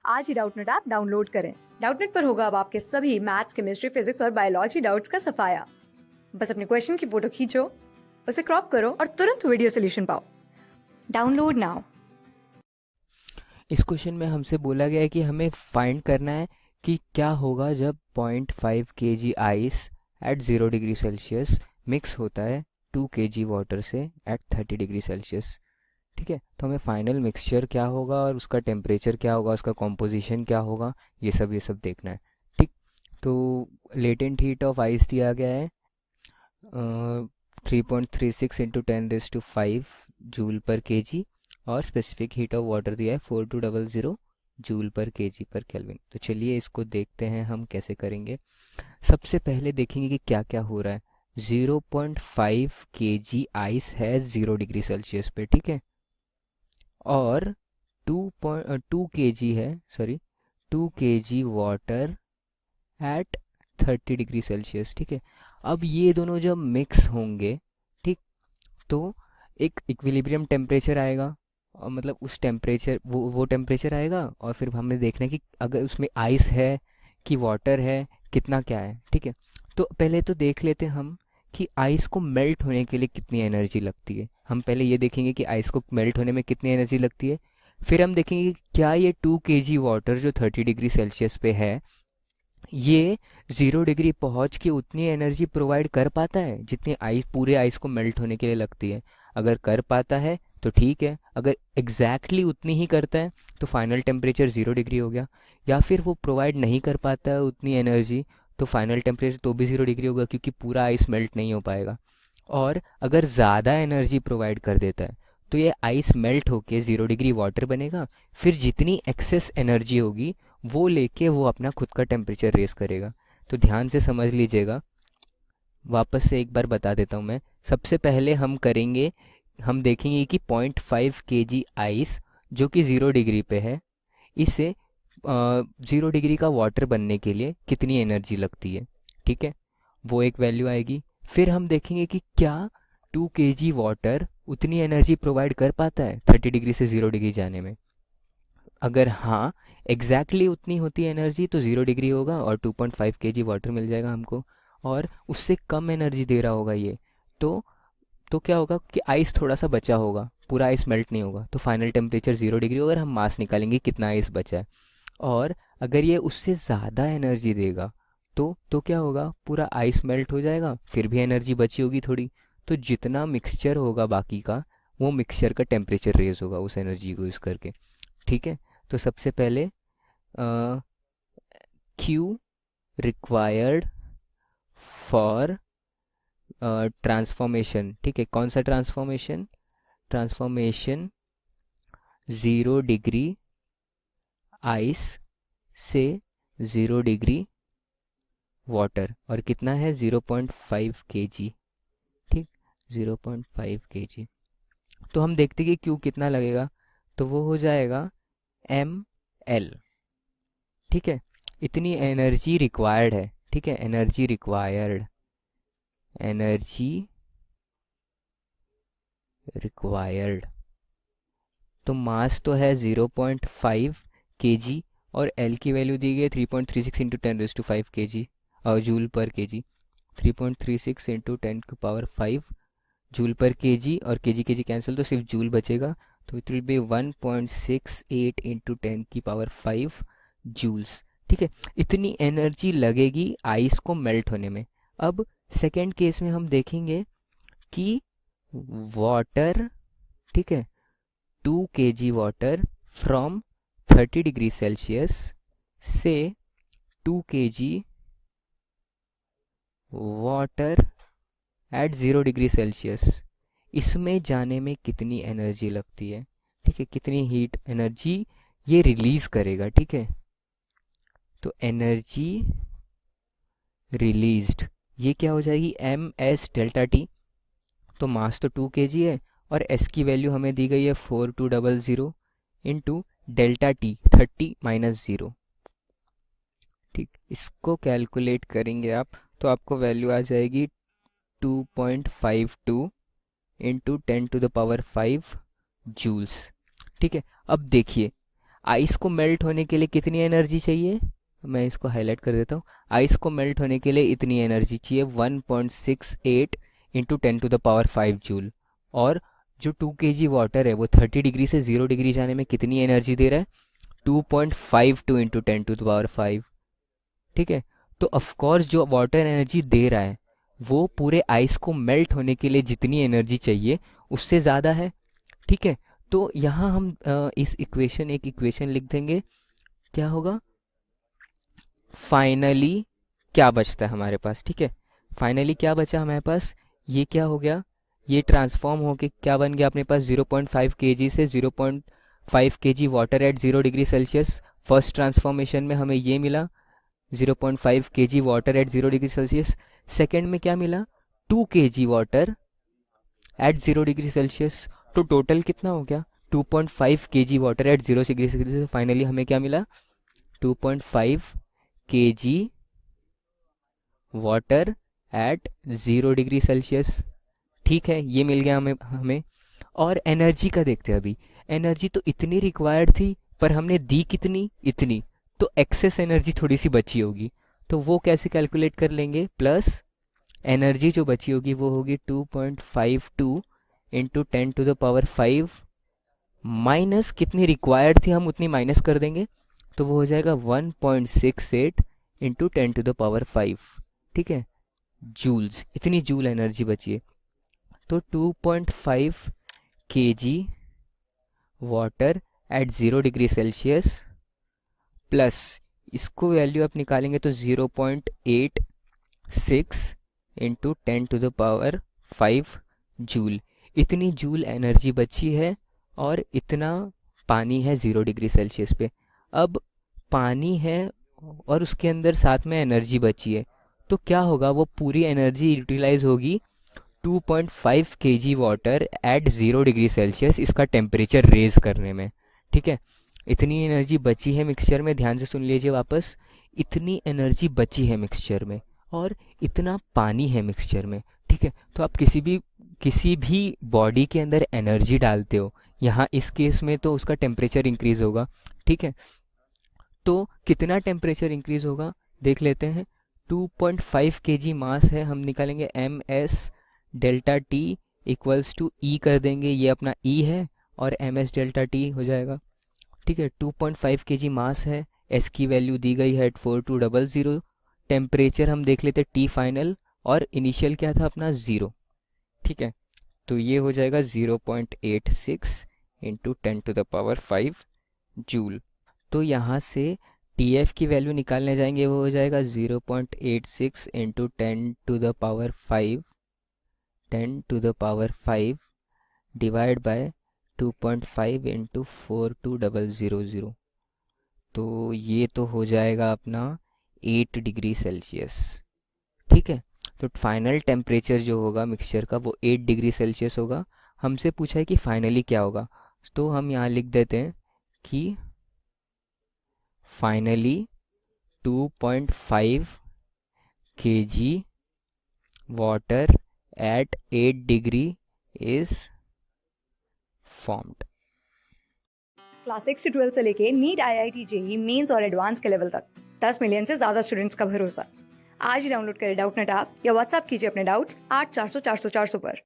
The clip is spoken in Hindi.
आज ही डाउटनट ऐप डाउनलोड करें। डाउटनट पर होगा अब आपके सभी मैथ्स, केमिस्ट्री, फिजिक्स और बायोलॉजी डाउट्स का सफाया। बस अपने क्वेश्चन की फोटो खींचो, उसे क्रॉप करो और तुरंत वीडियो सोल्यूशन पाओ। Download now. इस क्वेश्चन में हमसे बोला गया है कि हमें फाइंड करना है कि क्या होगा जब 0.5 kg ice eight 0 degree Celsius mix होता है 2 kg वाटर से एट 30 डिग्री सेल्सियस। ठीक है, तो हमें फाइनल मिक्सचर क्या होगा और उसका टेम्परेचर क्या होगा, उसका कॉम्पोजिशन क्या होगा, ये सब देखना है। ठीक, तो लेटेंट हीट ऑफ आइस दिया गया है 3.36 इंटू 10⁵ जूल पर केजी, और स्पेसिफिक हीट ऑफ वाटर दिया है 4200 जूल पर केजी पर केल्विन। तो चलिए इसको देखते हैं हम कैसे करेंगे। सबसे पहले देखेंगे कि क्या क्या हो रहा है। 0.5 केजी आइस है 0 डिग्री सेल्सियस पे, ठीक है, और 2 केजी है, sorry 2 KG water at 30 degree Celsius. ठीक है, अब ये दोनों जब मिक्स होंगे, ठीक, तो एक इक्विलिब्रियम टेम्परेचर आएगा, और मतलब उस टेम्परेचर वो टेम्परेचर आएगा, और फिर हमें देखना है कि अगर उसमें आइस है कि वाटर है, कितना क्या है। ठीक है, तो पहले तो देख लेते हैं हम कि आइस को मेल्ट होने के लिए कितनी एनर्जी लगती है। हम पहले ये देखेंगे कि आइस को मेल्ट होने में कितनी एनर्जी लगती है, फिर हम देखेंगे कि क्या ये 2 केजी वाटर जो 30 डिग्री सेल्सियस पे है, ये 0 डिग्री पहुंच के उतनी एनर्जी प्रोवाइड कर पाता है जितनी आइस पूरे आइस को मेल्ट होने के लिए लगती है। अगर कर पाता है तो ठीक है, अगर एग्जैक्टली उतनी ही करता है तो फाइनल टेम्परेचर 0 डिग्री हो गया। या फिर वो प्रोवाइड नहीं कर पाता है उतनी एनर्जी, तो फाइनल टेम्परेचर तो भी 0 डिग्री होगा, क्योंकि पूरा आइस मेल्ट नहीं हो पाएगा। और अगर ज़्यादा एनर्जी प्रोवाइड कर देता है तो ये आइस मेल्ट होके 0 डिग्री वाटर बनेगा, फिर जितनी एक्सेस एनर्जी होगी वो लेके वो अपना खुद का टेम्परेचर रेस करेगा। तो ध्यान से समझ लीजिएगा, वापस से एक बार बता देता हूँ मैं। सबसे पहले हम देखेंगे कि 0.5 केजी आइस जो कि 0 डिग्री पे है, इसे 0 डिग्री का वाटर बनने के लिए कितनी एनर्जी लगती है। ठीक है, वो एक वैल्यू आएगी। फिर हम देखेंगे कि क्या 2 केजी वाटर उतनी एनर्जी प्रोवाइड कर पाता है 30 डिग्री से 0 डिग्री जाने में। अगर हाँ, एग्जैक्टली उतनी होती है एनर्जी, तो 0 डिग्री होगा और 2.5 केजी वाटर मिल जाएगा हमको। और उससे कम एनर्जी दे रहा होगा ये, तो तो क्या होगा कि आइस थोड़ा सा बचा होगा, पूरा आइस मेल्ट नहीं होगा, तो फाइनल टेम्परेचर 0 डिग्री होगा और हम मास निकालेंगे कितना आइस बचा है। और अगर ये उससे ज़्यादा एनर्जी देगा तो क्या होगा, पूरा आइस मेल्ट हो जाएगा, फिर भी एनर्जी बची होगी थोड़ी। तो जितना मिक्सचर होगा बाकी का, वो मिक्सचर का टेम्परेचर रेज होगा उस एनर्जी को यूज़ करके। ठीक है, तो सबसे पहले क्यू रिक्वायर्ड फॉर ट्रांसफॉर्मेशन। ठीक है, कौन सा ट्रांसफॉर्मेशन? ट्रांसफॉर्मेशन 0 डिग्री आइस से 0 डिग्री वाटर, और कितना है 0.5 केजी। ठीक, 0.5 केजी। तो हम देखते कि क्यू कितना लगेगा, तो वो हो जाएगा ml। ठीक है, इतनी एनर्जी रिक्वायर्ड है। ठीक है, एनर्जी रिक्वायर्ड। तो मास तो है 0.5 केजी, और एल की वैल्यू दी गई है 3.36 इंटू 10⁵ केजी और joule per KG. 3.36 into 10⁵ joule per KG, और केजी कैंसिल तो सिर्फ जूल बचेगा, तो it will be 1.68 into 10⁵ joules. ठीक है, इतनी एनर्जी लगेगी आइस को मेल्ट होने में। अब सेकेंड केस में हम देखेंगे कि वाटर, ठीक है, 2 KG water from 30 degree Celsius से 2 KG water at 0 degree Celsius, इसमें जाने में कितनी एनर्जी लगती है। ठीक है, कितनी हीट एनर्जी ये रिलीज करेगा। ठीक है, तो एनर्जी रिलीज्ड ये क्या हो जाएगी, एम एस डेल्टा टी। तो मास तो 2 केजी है, और एस की वैल्यू हमें दी गई है 4200 इंटू डेल्टा टी 30 - 0। ठीक, इसको कैलकुलेट करेंगे आप, तो आपको वैल्यू आ जाएगी 2.52 इंटू 10⁵ जूल्स। ठीक है, अब देखिए, आइस को मेल्ट होने के लिए कितनी एनर्जी चाहिए, मैं इसको हाईलाइट कर देता हूँ। आइस को मेल्ट होने के लिए इतनी एनर्जी चाहिए 1.68 इंटू 10⁵ जूल। और जो 2 kg वाटर है वो 30 डिग्री से 0 डिग्री जाने में कितनी एनर्जी दे रहा है, 2.52 इंटू 10⁵। ठीक है, तो ऑफकोर्स जो वाटर एनर्जी दे रहा है वो पूरे आइस को मेल्ट होने के लिए जितनी एनर्जी चाहिए उससे ज़्यादा है। ठीक है, तो यहाँ हम इस इक्वेशन एक इक्वेशन लिख देंगे। क्या होगा, फाइनली क्या बचता है हमारे पास। ठीक है, फाइनली क्या बचा हमारे पास, ये क्या हो गया, ये ट्रांसफॉर्म होके क्या बन गया अपने पास, 0.5 kg से 0.5 kg water at 0 degree Celsius. First transformation में हमें ये मिला 0.5 kg water at 0 degree Celsius. Second में क्या मिला, 2 kg water at 0 degree Celsius. तो टोटल कितना हो गया, 2.5 kg water at 0 degree Celsius. Finally हमें क्या मिला, 2.5 kg water at 0 degree Celsius. ठीक है, ये मिल गया हमें। और एनर्जी का देखते हैं अभी। एनर्जी तो इतनी रिक्वायर्ड थी पर हमने दी कितनी, इतनी। तो एक्सेस एनर्जी थोड़ी सी बची होगी, तो वो कैसे कैलकुलेट कर लेंगे, प्लस एनर्जी जो बची होगी वो होगी 2.52 इंटू 10⁵ माइनस कितनी रिक्वायर्ड थी हम उतनी माइनस कर देंगे, तो वो हो जाएगा 1.68 इंटू 10⁵। ठीक है, जूल्स, इतनी जूल एनर्जी बची है। तो 2.5 kg water at 0 degree Celsius plus इसको वैल्यू आप निकालेंगे तो 0.86 इंटू 10⁵ जूल। इतनी जूल एनर्जी बची है और इतना पानी है 0 डिग्री सेल्सियस पे। अब पानी है और उसके अंदर साथ में एनर्जी बची है, तो क्या होगा, वो पूरी एनर्जी यूटिलाइज होगी 2.5 kg water at 0 degree Celsius इसका टेम्परेचर रेज करने में। ठीक है, इतनी एनर्जी बची है मिक्सचर में, ध्यान से सुन लीजिए वापस, इतनी एनर्जी बची है मिक्सचर में और इतना पानी है मिक्सचर में। ठीक है, तो आप किसी भी बॉडी के अंदर एनर्जी डालते हो, यहाँ इस केस में तो उसका टेम्परेचर इंक्रीज होगा। ठीक है, तो कितना टेम्परेचर इंक्रीज होगा देख लेते हैं। 2.5 kg मास है, हम निकालेंगे ms delta T equals to E कर देंगे, ये अपना ई है और ms डेल्टा टी हो जाएगा। ठीक है, 2.5 kg मास है, एस की वैल्यू दी गई है 4200। टेम्परेचर हम देख लेते टी फाइनल और इनिशियल क्या था अपना 0। ठीक है, तो ये हो जाएगा 0.86 इंटू 10⁵ जूल। तो यहाँ से टी एफ की वैल्यू निकालने जाएंगे, वो हो जाएगा 0.86 इंटू 10⁵ डिवाइड बाय 2.5 इंटू 42000। तो ये तो हो जाएगा अपना 8 डिग्री सेल्सियस। ठीक है, तो फाइनल टेम्परेचर जो होगा मिक्सचर का वो 8 डिग्री सेल्सियस होगा। हमसे पूछा है कि फाइनली क्या होगा, तो हम यहाँ लिख देते हैं कि finally 2.5 kg water at 8 degree is formed। Class 6 से 12 से लेके नीट IIT JEE मेंस और एडवांस के लेवल तक 10 मिलियन से ज्यादा स्टूडेंट्स का भरोसा। आज ही डाउनलोड करें डाउटनट ऐप या व्हाट्सएप कीजिए अपने डाउट्स 8400 400 400 पर।